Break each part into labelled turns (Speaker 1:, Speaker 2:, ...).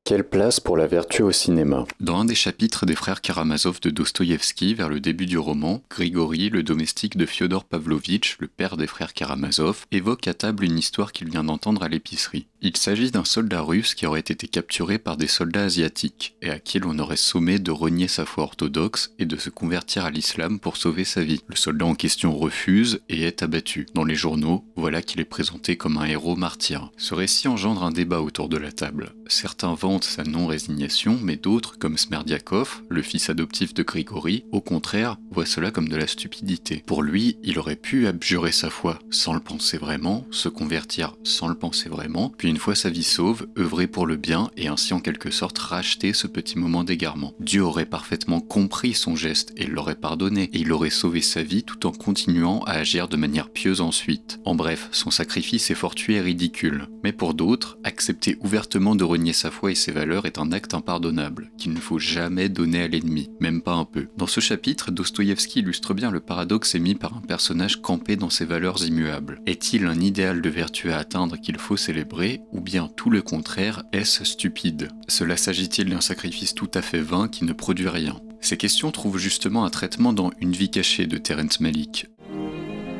Speaker 1: Quelle place pour la vertu au cinéma?
Speaker 2: Dans un des chapitres des frères Karamazov de Dostoïevski, vers le début du roman, Grigori, le domestique de Fyodor Pavlovitch, le père des frères Karamazov, évoque à table une histoire qu'il vient d'entendre à l'épicerie. Il s'agit d'un soldat russe qui aurait été capturé par des soldats asiatiques, et à qui l'on aurait sommé de renier sa foi orthodoxe et de se convertir à l'islam pour sauver sa vie. Le soldat en question refuse et est abattu. Dans les journaux, voilà qu'il est présenté comme un héros martyr. Ce récit engendre un débat autour de la table. Certains vantent sa non-résignation, mais d'autres, comme Smerdiakov, le fils adoptif de Grigori, au contraire, voient cela comme de la stupidité. Pour lui, il aurait pu abjurer sa foi sans le penser vraiment, se convertir sans le penser vraiment, puis une fois sa vie sauve, œuvrer pour le bien et ainsi en quelque sorte racheter ce petit moment d'égarement. Dieu aurait parfaitement compris son geste et l'aurait pardonné, et il aurait sauvé sa vie tout en continuant à agir de manière pieuse ensuite. En bref, son sacrifice est fortuit et ridicule. Mais pour d'autres, accepter ouvertement de renier sa foi et ses valeurs est un acte impardonnable, qu'il ne faut jamais donner à l'ennemi, même pas un peu. Dans ce chapitre, Dostoïevski illustre bien le paradoxe émis par un personnage campé dans ses valeurs immuables. Est-il un idéal de vertu à atteindre qu'il faut célébrer, ou bien tout le contraire, est-ce stupide? Cela s'agit-il d'un sacrifice tout à fait vain qui ne produit rien? Ces questions trouvent justement un traitement dans Une vie cachée de Terrence Malick.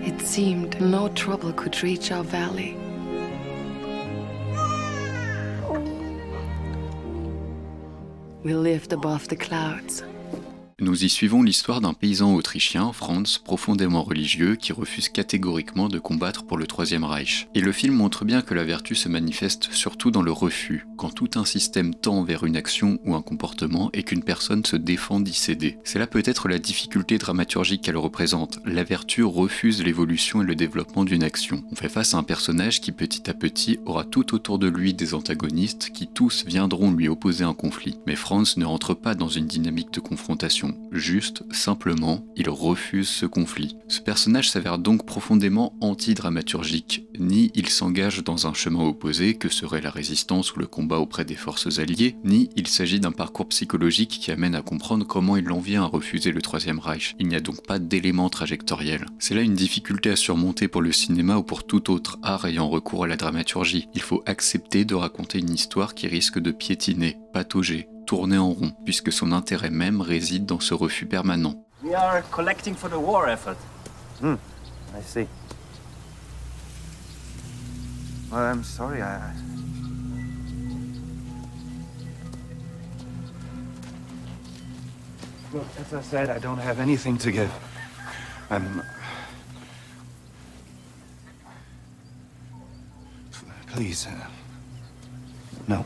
Speaker 3: It seemed no trouble could reach our valley. We lived above the clouds.
Speaker 2: Nous y suivons l'histoire d'un paysan autrichien, Franz, profondément religieux, qui refuse catégoriquement de combattre pour le Troisième Reich. Et le film montre bien que la vertu se manifeste surtout dans le refus, quand tout un système tend vers une action ou un comportement et qu'une personne se défend d'y céder. C'est là peut-être la difficulté dramaturgique qu'elle représente. La vertu refuse l'évolution et le développement d'une action. On fait face à un personnage qui petit à petit aura tout autour de lui des antagonistes qui tous viendront lui opposer un conflit. Mais Franz ne rentre pas dans une dynamique de confrontation. Juste, simplement, il refuse ce conflit. Ce personnage s'avère donc profondément anti-dramaturgique. Ni il s'engage dans un chemin opposé, que serait la résistance ou le combat auprès des forces alliées, ni il s'agit d'un parcours psychologique qui amène à comprendre comment il en vient à refuser le Troisième Reich. Il n'y a donc pas d'élément trajectoriel. C'est là une difficulté à surmonter pour le cinéma ou pour tout autre art ayant recours à la dramaturgie. Il faut accepter de raconter une histoire qui risque de piétiner, patauger, tourner en rond, puisque son intérêt même réside dans ce refus permanent.
Speaker 4: We are collecting for the war effort.
Speaker 5: I see. Well, I'm sorry, Look, as I said, I don't have anything to give. Please, no.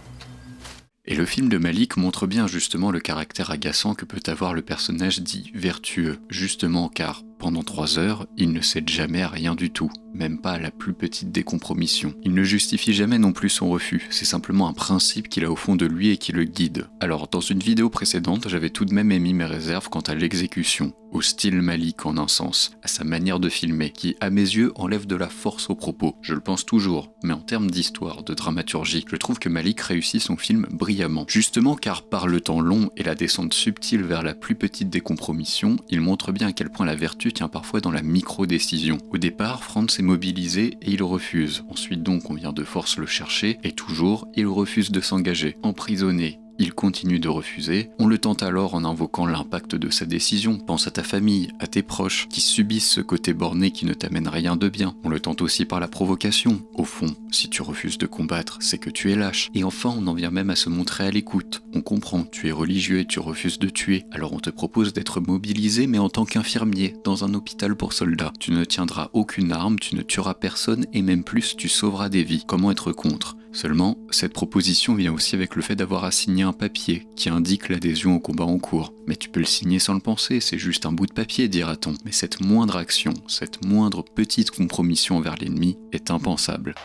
Speaker 2: Et le film de Malick montre bien justement le caractère agaçant que peut avoir le personnage dit vertueux, justement car, pendant 3 heures, il ne cède jamais à rien du tout, même pas à la plus petite décompromission. Il ne justifie jamais non plus son refus, c'est simplement un principe qu'il a au fond de lui et qui le guide. Alors, dans une vidéo précédente, j'avais tout de même émis mes réserves quant à l'exécution, au style Malick en un sens, à sa manière de filmer, qui, à mes yeux, enlève de la force au propos. Je le pense toujours, mais en termes d'histoire, de dramaturgie, je trouve que Malick réussit son film brillamment. Justement car par le temps long et la descente subtile vers la plus petite décompromission, il montre bien à quel point la vertu tient parfois dans la micro-décision. Au départ, Franz est mobilisé et il refuse. Ensuite donc on vient de force le chercher et toujours il refuse de s'engager. Emprisonné, il continue de refuser. On le tente alors en invoquant l'impact de sa décision. Pense à ta famille, à tes proches, qui subissent ce côté borné qui ne t'amène rien de bien. On le tente aussi par la provocation. Au fond, si tu refuses de combattre, c'est que tu es lâche. Et enfin, on en vient même à se montrer à l'écoute. On comprend, tu es religieux et tu refuses de tuer. Alors on te propose d'être mobilisé, mais en tant qu'infirmier, dans un hôpital pour soldats. Tu ne tiendras aucune arme, tu ne tueras personne, et même plus, tu sauveras des vies. Comment être contre ? Seulement, cette proposition vient aussi avec le fait d'avoir à signer un papier qui indique l'adhésion au combat en cours. Mais tu peux le signer sans le penser, c'est juste un bout de papier, dira-t-on. Mais cette moindre action, cette moindre petite compromission envers l'ennemi est impensable.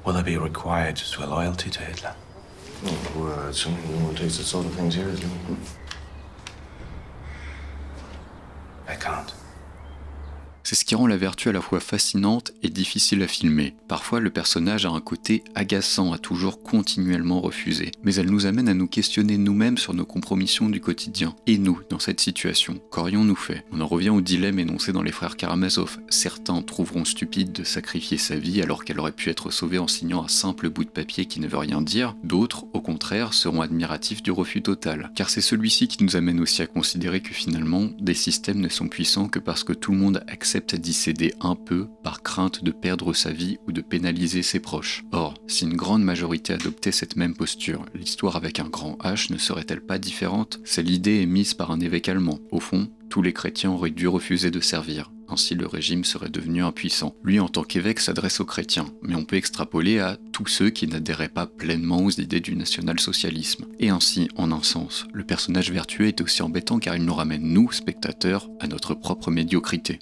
Speaker 6: Will I be required to swear loyalty to Hitler?
Speaker 7: Somebody who takes that sort of thing seriously.
Speaker 6: I can't.
Speaker 2: C'est ce qui rend la vertu à la fois fascinante et difficile à filmer. Parfois, le personnage a un côté agaçant à toujours continuellement refuser, mais elle nous amène à nous questionner nous-mêmes sur nos compromissions du quotidien. Et nous, dans cette situation, qu'aurions-nous fait? On en revient au dilemme énoncé dans Les Frères Karamazov. Certains trouveront stupide de sacrifier sa vie alors qu'elle aurait pu être sauvée en signant un simple bout de papier qui ne veut rien dire. D'autres, au contraire, seront admiratifs du refus total. Car c'est celui-ci qui nous amène aussi à considérer que finalement, des systèmes ne sont puissants que parce que tout le monde accepte d'y céder un peu par crainte de perdre sa vie ou de pénaliser ses proches. Or, si une grande majorité adoptait cette même posture, l'histoire avec un grand H ne serait-elle pas différente? C'est l'idée émise par un évêque allemand. Au fond, tous les chrétiens auraient dû refuser de servir. Ainsi le régime serait devenu impuissant. Lui, en tant qu'évêque, s'adresse aux chrétiens, mais on peut extrapoler à tous ceux qui n'adhéraient pas pleinement aux idées du national-socialisme. Et ainsi, en un sens, le personnage vertueux est aussi embêtant car il nous ramène, nous, spectateurs, à notre propre médiocrité.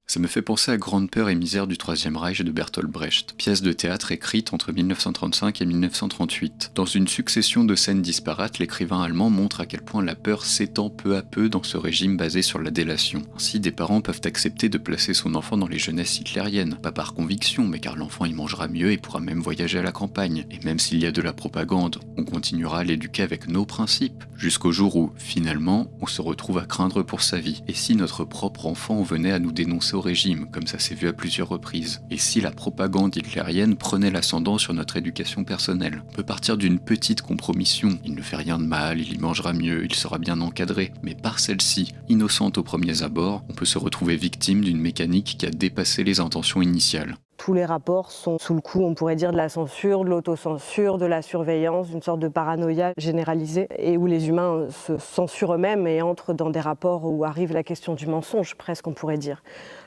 Speaker 2: Ça me fait penser à Grande peur et misère du Troisième Reich de Bertolt Brecht, pièce de théâtre écrite entre 1935 et 1938. Dans une succession de scènes disparates, l'écrivain allemand montre à quel point la peur s'étend peu à peu dans ce régime basé sur la délation. Ainsi, des parents peuvent accepter de placer son enfant dans les jeunesses hitlériennes, pas par conviction, mais car l'enfant y mangera mieux et pourra même voyager à la campagne. Et même s'il y a de la propagande, on continuera à l'éduquer avec nos principes, jusqu'au jour où, finalement, on se retrouve à craindre pour sa vie. Et si notre propre enfant venait à nous dénoncer au régime, comme ça s'est vu à plusieurs reprises? Et si la propagande hitlérienne prenait l'ascendant sur notre éducation personnelle? On peut partir d'une petite compromission. Il ne fait rien de mal, il y mangera mieux, il sera bien encadré. Mais par celle-ci, innocente aux premiers abords, on peut se retrouver victime d'une mécanique qui a dépassé les intentions initiales.
Speaker 8: Tous les rapports sont sous le coup, on pourrait dire, de la censure, de l'autocensure, de la surveillance, d'une sorte de paranoïa généralisée, et où les humains se censurent eux-mêmes et entrent dans des rapports où arrive la question du mensonge, presque, on pourrait dire,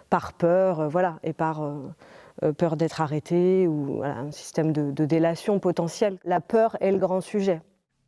Speaker 8: par peur, voilà, et par peur d'être arrêté, ou voilà, un système de délation potentielle. La peur est le grand sujet.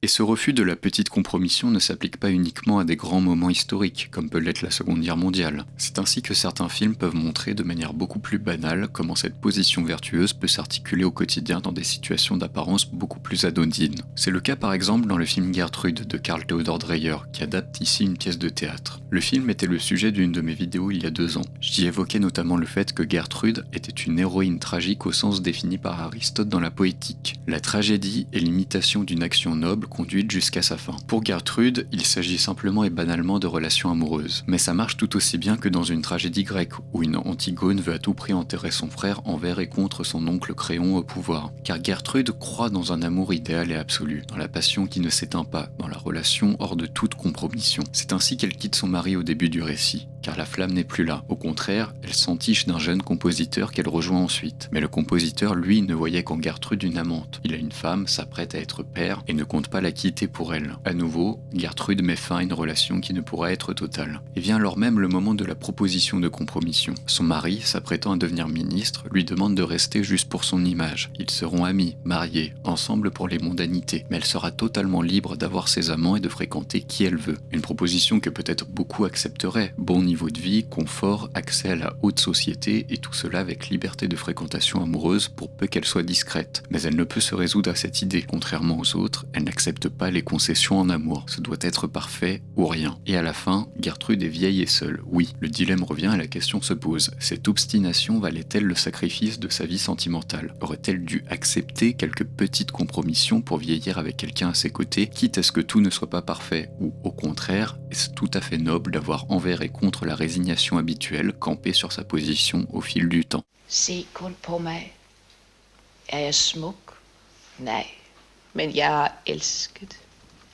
Speaker 2: Et ce refus de la petite compromission ne s'applique pas uniquement à des grands moments historiques, comme peut l'être la Seconde Guerre mondiale. C'est ainsi que certains films peuvent montrer de manière beaucoup plus banale comment cette position vertueuse peut s'articuler au quotidien dans des situations d'apparence beaucoup plus anodines. C'est le cas par exemple dans le film Gertrude de Karl Theodor Dreyer, qui adapte ici une pièce de théâtre. Le film était le sujet d'une de mes vidéos il y a 2 ans. J'y évoquais notamment le fait que Gertrude était une héroïne tragique au sens défini par Aristote dans la poétique. La tragédie est l'imitation d'une action noble conduite jusqu'à sa fin. Pour Gertrude, il s'agit simplement et banalement de relations amoureuses. Mais ça marche tout aussi bien que dans une tragédie grecque, où une Antigone veut à tout prix enterrer son frère envers et contre son oncle Créon au pouvoir. Car Gertrude croit dans un amour idéal et absolu, dans la passion qui ne s'éteint pas, dans la relation hors de toute compromission. C'est ainsi qu'elle quitte son mari au début du récit, car la flamme n'est plus là. Au contraire, elle s'entiche d'un jeune compositeur qu'elle rejoint ensuite. Mais le compositeur, lui, ne voyait qu'en Gertrude une amante. Il a une femme, s'apprête à être père, et ne compte pas la quitter pour elle. À nouveau, Gertrude met fin à une relation qui ne pourra être totale. Et vient alors même le moment de la proposition de compromission. Son mari, s'apprêtant à devenir ministre, lui demande de rester juste pour son image. Ils seront amis, mariés, ensemble pour les mondanités, mais elle sera totalement libre d'avoir ses amants et de fréquenter qui elle veut. Une proposition que peut-être beaucoup accepteraient. Bon niveau de vie, confort, accès à la haute société, et tout cela avec liberté de fréquentation amoureuse pour peu qu'elle soit discrète. Mais elle ne peut se résoudre à cette idée. Contrairement aux autres, elle n'accepte pas les concessions en amour. Ce doit être parfait ou rien. Et à la fin, Gertrude est vieille et seule. Oui, le dilemme revient et la question se pose. Cette obstination valait-elle le sacrifice de sa vie sentimentale? Aurait-elle dû accepter quelques petites compromissions pour vieillir avec quelqu'un à ses côtés, quitte à ce que tout ne soit pas parfait? Ou au contraire, est-ce tout à fait noble d'avoir envers et contre la résignation habituelle campé sur sa position au fil du temps?
Speaker 9: Se kun på mig. Er jeg smuk? Nej. Men jeg har elsket.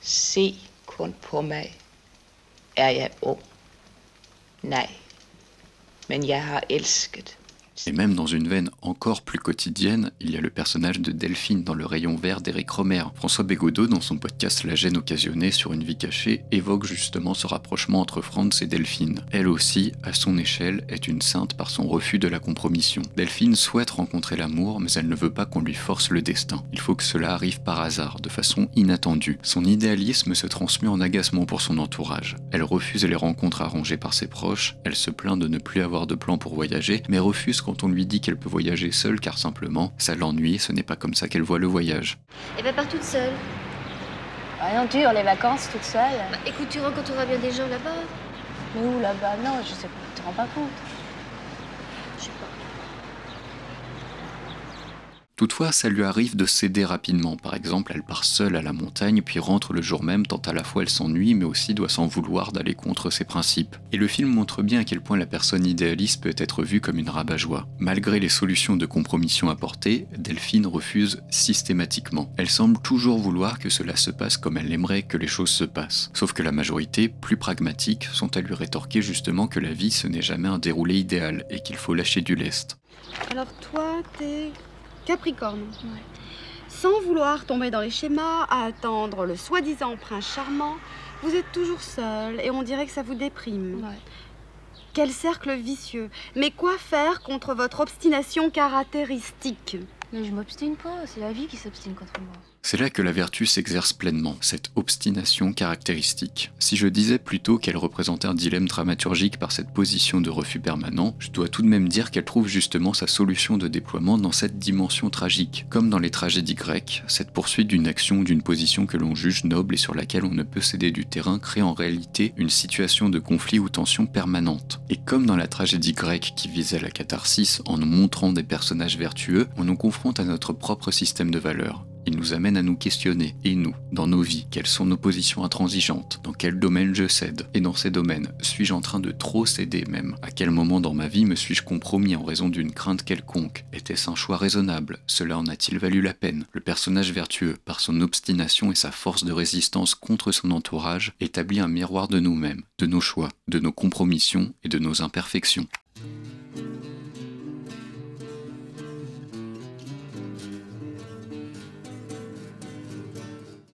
Speaker 9: Se kun på mig. Er jeg ung? Nej. Men jeg har elsket.
Speaker 2: Et même dans une veine encore plus quotidienne, il y a le personnage de Delphine dans Le Rayon Vert d'Éric Romer. François Bégodeau, dans son podcast La gêne occasionnée sur une vie cachée, évoque justement ce rapprochement entre Franz et Delphine. Elle aussi, à son échelle, est une sainte par son refus de la compromission. Delphine souhaite rencontrer l'amour, mais elle ne veut pas qu'on lui force le destin. Il faut que cela arrive par hasard, de façon inattendue. Son idéalisme se transmet en agacement pour son entourage. Elle refuse les rencontres arrangées par ses proches, elle se plaint de ne plus avoir de plan pour voyager, mais refuse quand on lui dit qu'elle peut voyager seule car simplement, ça l'ennuie, ce n'est pas comme ça qu'elle voit le voyage.
Speaker 10: Et bah pars toute seule.
Speaker 11: Rien dur, les vacances toute seule.
Speaker 10: Bah écoute, tu rencontreras bien des gens là-bas.
Speaker 11: Mais où là-bas? Non, je sais pas, tu te rends pas compte.
Speaker 10: Je sais pas.
Speaker 2: Toutefois, ça lui arrive de céder rapidement. Par exemple, elle part seule à la montagne, puis rentre le jour même, tant à la fois elle s'ennuie, mais aussi doit s'en vouloir d'aller contre ses principes. Et le film montre bien à quel point la personne idéaliste peut être vue comme une rabat-joie. Malgré les solutions de compromission apportées, Delphine refuse systématiquement. Elle semble toujours vouloir que cela se passe comme elle aimerait que les choses se passent. Sauf que la majorité, plus pragmatique, sont à lui rétorquer justement que la vie ce n'est jamais un déroulé idéal, et qu'il faut lâcher du lest.
Speaker 12: Alors toi, t'es Capricorne. Ouais. Sans vouloir tomber dans les schémas, à attendre le soi-disant prince charmant, vous êtes toujours seul et on dirait que ça vous déprime. Ouais. Quel cercle vicieux. Mais quoi faire contre votre obstination caractéristique?
Speaker 11: Mais je m'obstine pas, c'est la vie qui s'obstine contre moi.
Speaker 2: C'est là que la vertu s'exerce pleinement, cette obstination caractéristique. Si je disais plutôt qu'elle représentait un dilemme dramaturgique par cette position de refus permanent, je dois tout de même dire qu'elle trouve justement sa solution de déploiement dans cette dimension tragique. Comme dans les tragédies grecques, cette poursuite d'une action ou d'une position que l'on juge noble et sur laquelle on ne peut céder du terrain crée en réalité une situation de conflit ou tension permanente. Et comme dans la tragédie grecque qui visait la catharsis en nous montrant des personnages vertueux, on nous confronte à notre propre système de valeurs. Il nous amène à nous questionner, et nous, dans nos vies, quelles sont nos positions intransigeantes, dans quel domaine je cède, et dans ces domaines, suis-je en train de trop céder même? À quel moment dans ma vie me suis-je compromis en raison d'une crainte quelconque? Était-ce un choix raisonnable? Cela en a-t-il valu la peine? Le personnage vertueux, par son obstination et sa force de résistance contre son entourage, établit un miroir de nous-mêmes, de nos choix, de nos compromissions et de nos imperfections.